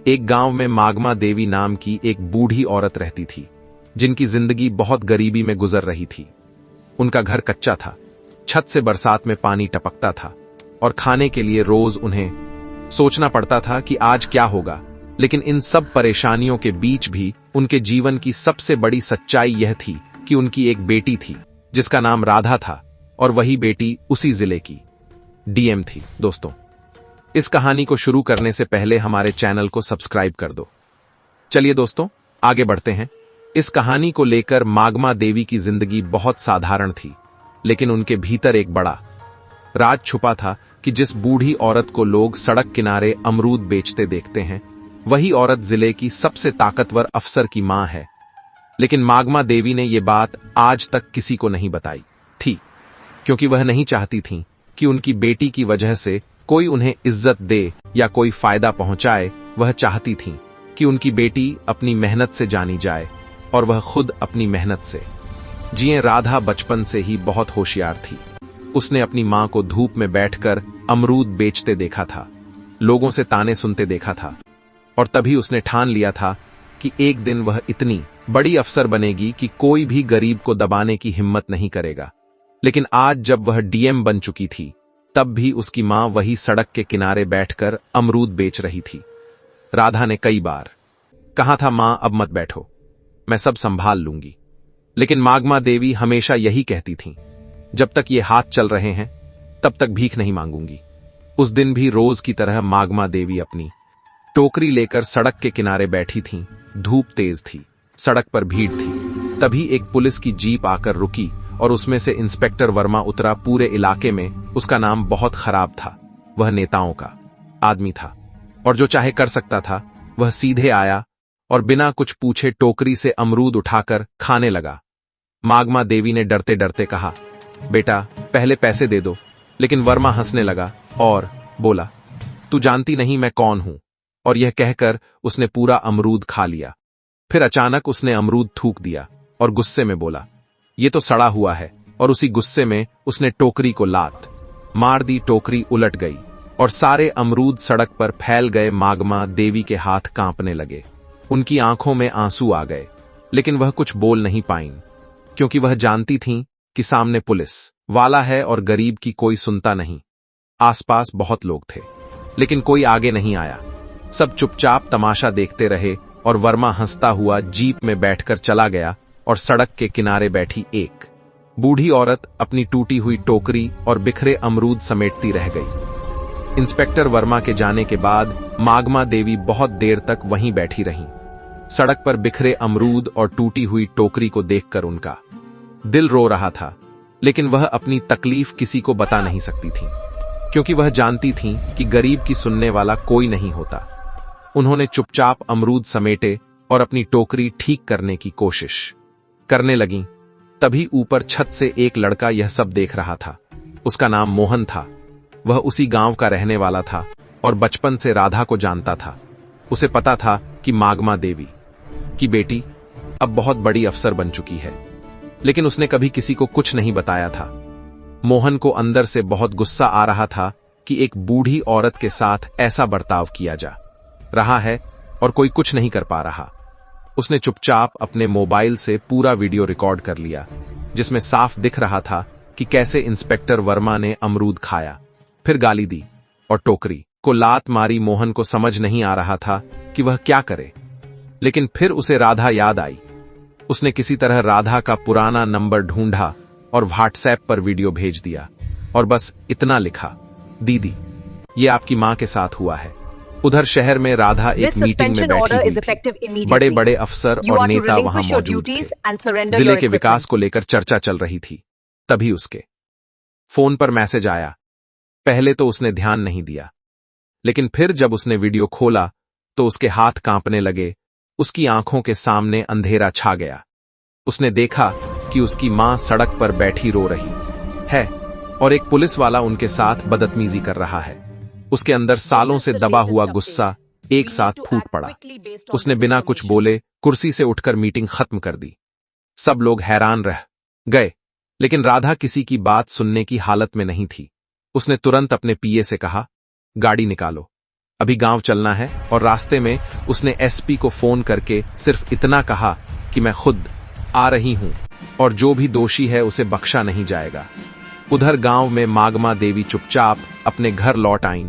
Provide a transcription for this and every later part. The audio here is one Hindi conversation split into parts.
एक गांव में मागमा देवी नाम की एक बूढ़ी औरत रहती थी, जिनकी जिंदगी बहुत गरीबी में गुजर रही थी। उनका घर कच्चा था, छत से बरसात में पानी टपकता था और खाने के लिए रोज उन्हें सोचना पड़ता था कि आज क्या होगा। लेकिन इन सब परेशानियों के बीच भी उनके जीवन की सबसे बड़ी सच्चाई यह थी कि उनकी एक बेटी थी जिसका नाम राधा था, और वही बेटी उसी जिले की डीएम थी। दोस्तों, इस कहानी को शुरू करने से पहले हमारे चैनल को सब्सक्राइब कर दो। चलिए दोस्तों, आगे बढ़ते हैं। इस कहानी को लेकर मागमा देवी की जिंदगी बहुत साधारण थी, लेकिन उनके भीतर एक बड़ा राज छुपा था कि जिस बूढ़ी औरत को लोग सड़क किनारे अमरूद बेचते देखते हैं, वही औरत जिले की सबसे ताकतवर अफसर की मां है। लेकिन मागमा देवी ने यह बात आज तक किसी को नहीं बताई थी, क्योंकि वह नहीं चाहती थी कि उनकी बेटी की वजह से कोई उन्हें इज्जत दे या कोई फायदा पहुंचाए। वह चाहती थी कि उनकी बेटी अपनी मेहनत से जानी जाए और वह खुद अपनी मेहनत से जिए। राधा बचपन से ही बहुत होशियार थी। उसने अपनी मां को धूप में बैठकर अमरूद बेचते देखा था, लोगों से ताने सुनते देखा था, और तभी उसने ठान लिया था कि एक दिन वह इतनी बड़ी अफसर बनेगी कि कोई भी गरीब को दबाने की हिम्मत नहीं करेगा। लेकिन आज जब वह डीएम बन चुकी थी, तब भी उसकी मां वही सड़क के किनारे बैठकर अमरूद बेच रही थी। राधा ने कई बार कहा था, मां अब मत बैठो, मैं सब संभाल लूंगी। लेकिन मागमा देवी हमेशा यही कहती थी, जब तक ये हाथ चल रहे हैं तब तक भीख नहीं मांगूंगी। उस दिन भी रोज की तरह मागमा देवी अपनी टोकरी लेकर सड़क के किनारे बैठी थी। धूप तेज थी, सड़क पर भीड़ थी। तभी एक पुलिस की जीप आकर रुकी और उसमें से इंस्पेक्टर वर्मा उतरा। पूरे इलाके में उसका नाम बहुत खराब था। वह नेताओं का आदमी था और जो चाहे कर सकता था। वह सीधे आया और बिना कुछ पूछे टोकरी से अमरूद उठाकर खाने लगा। मागमा देवी ने डरते डरते कहा, बेटा पहले पैसे दे दो। लेकिन वर्मा हंसने लगा और बोला, तू जानती नहीं मैं कौन हूं। और यह कहकर उसने पूरा अमरूद खा लिया। फिर अचानक उसने अमरूद थूक दिया और गुस्से में बोला, ये तो सड़ा हुआ है। और उसी गुस्से में उसने टोकरी को लात मार दी। टोकरी उलट गई और सारे अमरूद सड़क पर फैल गए। मागमा देवी के हाथ कांपने लगे, उनकी आंखों में आंसू आ गए। लेकिन वह कुछ बोल नहीं पाईं, क्योंकि वह जानती थीं कि सामने पुलिस वाला है और गरीब की कोई सुनता नहीं। आसपास बहुत लोग थे, लेकिन कोई आगे नहीं आया। सब चुपचाप तमाशा देखते रहे और वर्मा हंसता हुआ जीप में बैठकर चला गया और सड़क के किनारे बैठी एक बूढ़ी औरत अपनी टूटी हुई टोकरी और बिखरे अमरूद समेटती रह गई। इंस्पेक्टर वर्मा के जाने के बाद मागमा देवी बहुत देर तक वहीं बैठी रहीं। सड़क पर बिखरे अमरूद और टूटी हुई टोकरी को देखकर उनका दिल रो रहा था। लेकिन वह अपनी तकलीफ किसी को बता नहीं सकती थी, क्योंकि वह जानती थीं कि गरीब की सुनने वाला कोई नहीं होता। उन्होंने चुपचाप अमरूद समेटे और अपनी टोकरी ठीक करने की कोशिश करने लगीं। तभी ऊपर छत से एक लड़का यह सब देख रहा था। उसका नाम मोहन था। वह उसी गांव का रहने वाला था और बचपन से राधा को जानता था। उसे पता था कि मागमा देवी की बेटी अब बहुत बड़ी अफसर बन चुकी है, लेकिन उसने कभी किसी को कुछ नहीं बताया था। मोहन को अंदर से बहुत गुस्सा आ रहा था कि एक बूढ़ी औरत के साथ ऐसा बर्ताव किया जा रहा है और कोई कुछ नहीं कर पा रहा। उसने चुपचाप अपने मोबाइल से पूरा वीडियो रिकॉर्ड कर लिया, जिसमें साफ दिख रहा था कि कैसे इंस्पेक्टर वर्मा ने अमरूद खाया, फिर गाली दी और टोकरी को लात मारी। मोहन को समझ नहीं आ रहा था कि वह क्या करे, लेकिन फिर उसे राधा याद आई। उसने किसी तरह राधा का पुराना नंबर ढूंढा और व्हाट्सएप पर वीडियो भेज दिया और बस इतना लिखा, दीदी ये आपकी मां के साथ हुआ है। उधर शहर में राधा एक मीटिंग में बैठी हुई थी। बड़े बड़े अफसर और नेता वहां मौजूद थे। जिले के विकास को लेकर चर्चा चल रही थी। तभी उसके फोन पर मैसेज आया। पहले तो उसने ध्यान नहीं दिया, लेकिन फिर जब उसने वीडियो खोला तो उसके हाथ कांपने लगे। उसकी आंखों के सामने अंधेरा छा गया। उसने देखा कि उसकी मां सड़क पर बैठी रो रही है और एक पुलिस वाला उनके साथ बदतमीजी कर रहा है। उसके अंदर सालों से दबा हुआ गुस्सा एक साथ फूट पड़ा। उसने बिना कुछ बोले कुर्सी से उठकर मीटिंग खत्म कर दी। सब लोग हैरान रह गए, लेकिन राधा किसी की बात सुनने की हालत में नहीं थी। उसने तुरंत अपने पीए से कहा, गाड़ी निकालो। अभी गांव चलना है। और रास्ते में उसने एसपी को फोन करके सिर्फ इतना कहा कि मैं खुद आ रही हूं और जो भी दोषी है उसे बख्शा नहीं जाएगा। उधर गांव में मागमा देवी चुपचाप अपने घर लौट आईं।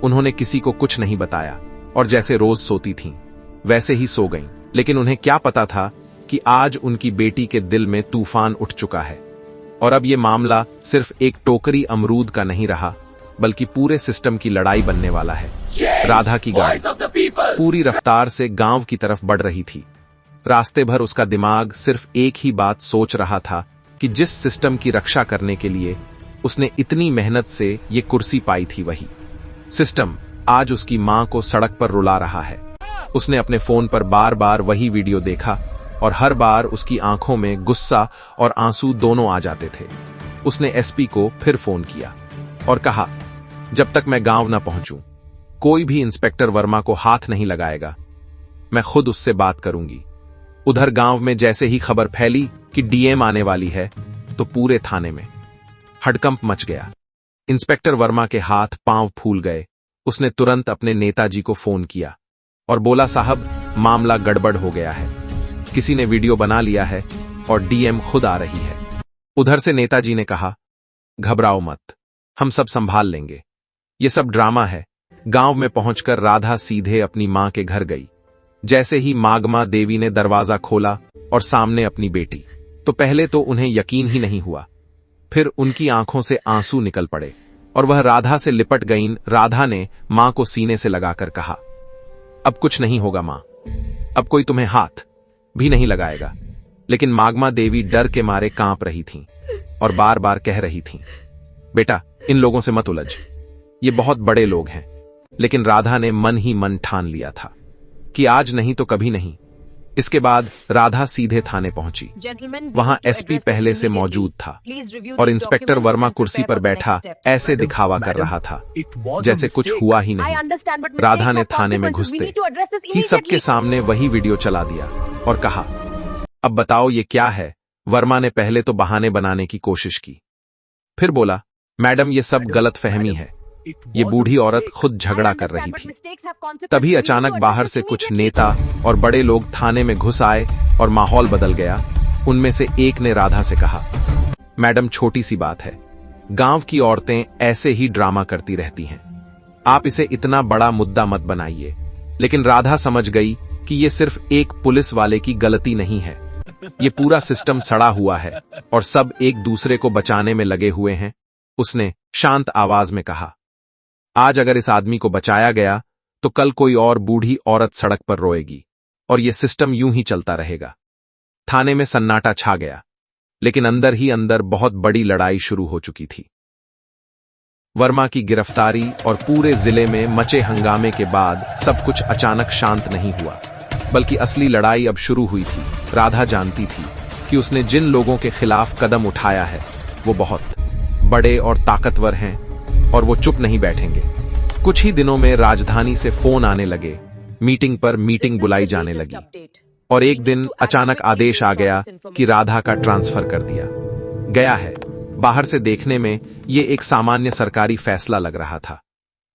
उन्होंने किसी को कुछ नहीं बताया और जैसे रोज सोती थीं वैसे ही सो गईं। लेकिन उन्हें क्या पता था कि आज उनकी बेटी के दिल में तूफान उठ चुका है और अब ये मामला सिर्फ एक टोकरी अमरूद का नहीं रहा बल्कि पूरे सिस्टम की लड़ाई बनने वाला है। राधा की गाड़ी पूरी रफ्तार से गांव की तरफ बढ़ रही थी। रास्ते भर उसका दिमाग सिर्फ एक ही बात सोच रहा था कि जिस सिस्टम की रक्षा करने के लिए उसने इतनी मेहनत से ये कुर्सी पाई थी वही सिस्टम आज उसकी मां को सड़क पर रुला रहा है। उसने अपने फोन पर बार बार वही वीडियो देखा और हर बार उसकी आंखों में गुस्सा और आंसू दोनों आ जाते थे। उसने एसपी को फिर फोन किया और कहा, जब तक मैं गांव न पहुंचूं कोई भी इंस्पेक्टर वर्मा को हाथ नहीं लगाएगा। मैं खुद उससे बात करूंगी। उधर गांव में जैसे ही खबर फैली कि डीएम आने वाली है तो पूरे थाने में हड़कंप मच गया। इंस्पेक्टर वर्मा के हाथ पांव फूल गए। उसने तुरंत अपने नेताजी को फोन किया और बोला, साहब मामला गड़बड़ हो गया है, किसी ने वीडियो बना लिया है और डीएम खुद आ रही है। उधर से नेताजी ने कहा, घबराओ मत, हम सब संभाल लेंगे, ये सब ड्रामा है। गांव में पहुंचकर राधा सीधे अपनी मां के घर गई। जैसे ही मागमा देवी ने दरवाजा खोला और सामने अपनी बेटी, तो पहले तो उन्हें यकीन ही नहीं हुआ। फिर उनकी आंखों से आंसू निकल पड़े और वह राधा से लिपट गईं। राधा ने मां को सीने से लगाकर कहा, अब कुछ नहीं होगा मां, अब कोई तुम्हें हाथ भी नहीं लगाएगा। लेकिन मागमा देवी डर के मारे कांप रही थीं और बार बार कह रही थीं, बेटा इन लोगों से मत उलझ, ये बहुत बड़े लोग हैं। लेकिन राधा ने मन ही मन ठान लिया था कि आज नहीं तो कभी नहीं। इसके बाद राधा सीधे थाने पहुंची। वहां एसपी पहले से मौजूद था और इंस्पेक्टर वर्मा कुर्सी पर बैठा ऐसे दिखावा कर रहा था जैसे कुछ हुआ ही नहीं। राधा ने थाने में घुसते ही सबके सामने वही वीडियो चला दिया और कहा, अब बताओ ये क्या है। वर्मा ने पहले तो बहाने बनाने की कोशिश की, फिर बोला, मैडम ये सब गलत फहमी है, ये बूढ़ी औरत खुद झगड़ा कर रही थी। तभी अचानक बाहर से कुछ नेता और बड़े लोग थाने में घुस आए और माहौल बदल गया। उनमें से एक ने राधा से कहा, मैडम छोटी सी बात है, गांव की औरतें ऐसे ही ड्रामा करती रहती हैं, आप इसे इतना बड़ा मुद्दा मत बनाइए। लेकिन राधा समझ गई कि ये सिर्फ एक पुलिस वाले की गलती नहीं है, ये पूरा सिस्टम सड़ा हुआ है और सब एक दूसरे को बचाने में लगे हुए हैं। उसने शांत आवाज में कहा, आज अगर इस आदमी को बचाया गया तो कल कोई और बूढ़ी औरत सड़क पर रोएगी और यह सिस्टम यूं ही चलता रहेगा। थाने में सन्नाटा छा गया, लेकिन अंदर ही अंदर बहुत बड़ी लड़ाई शुरू हो चुकी थी। वर्मा की गिरफ्तारी और पूरे जिले में मचे हंगामे के बाद सब कुछ अचानक शांत नहीं हुआ, बल्कि असली लड़ाई अब शुरू हुई थी। राधा जानती थी कि उसने जिन लोगों के खिलाफ कदम उठाया है वो बहुत बड़े और ताकतवर हैं और वो चुप नहीं बैठेंगे। कुछ ही दिनों में राजधानी से फोन आने लगे, मीटिंग पर मीटिंग बुलाई जाने लगी और एक दिन अचानक आदेश आ गया कि राधा का ट्रांसफर कर दिया गया है। बाहर से देखने में ये एक सामान्य सरकारी फैसला लग रहा था,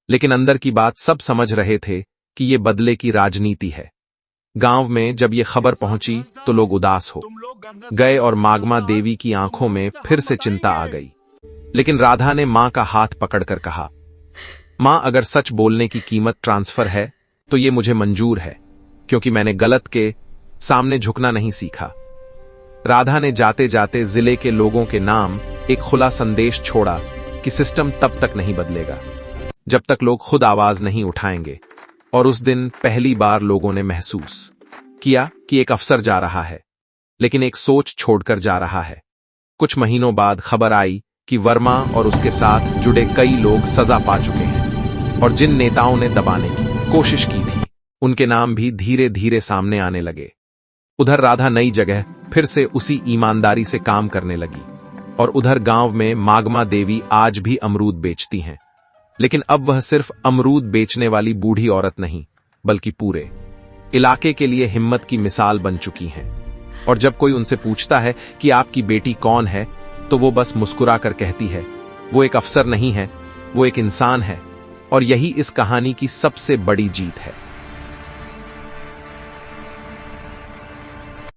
लेकिन अंदर की बात सब समझ रहे थे कि ये बदले की राजनीति है। गांव में जब ये खबर पहुंची तो लोग उदास हो गए और मागमा देवी की आंखों में फिर से चिंता आ गई। लेकिन राधा ने मां का हाथ पकड़कर कहा, मां अगर सच बोलने की कीमत ट्रांसफर है तो ये मुझे मंजूर है, क्योंकि मैंने गलत के सामने झुकना नहीं सीखा। राधा ने जाते जाते जिले के लोगों के नाम एक खुला संदेश छोड़ा कि सिस्टम तब तक नहीं बदलेगा जब तक लोग खुद आवाज नहीं उठाएंगे। और उस दिन पहली बार लोगों ने महसूस किया कि एक अफसर जा रहा है, लेकिन एक सोच छोड़कर जा रहा है। कुछ महीनों बाद खबर आई कि वर्मा और उसके साथ जुड़े कई लोग सजा पा चुके हैं और जिन नेताओं ने दबाने की कोशिश की थी उनके नाम भी धीरे धीरे सामने आने लगे। उधर राधा नई जगह फिर से उसी ईमानदारी से काम करने लगी और उधर गांव में मागमा देवी आज भी अमरूद बेचती हैं। लेकिन अब वह सिर्फ अमरूद बेचने वाली बूढ़ी औरत नहीं, बल्कि पूरे इलाके के लिए हिम्मत की मिसाल बन चुकी हैं। और जब कोई उनसे पूछता है कि आपकी बेटी कौन है तो वो बस मुस्कुरा कर कहती है, वो एक अफसर नहीं है, वो एक इंसान है और यही इस कहानी की सबसे बड़ी जीत है।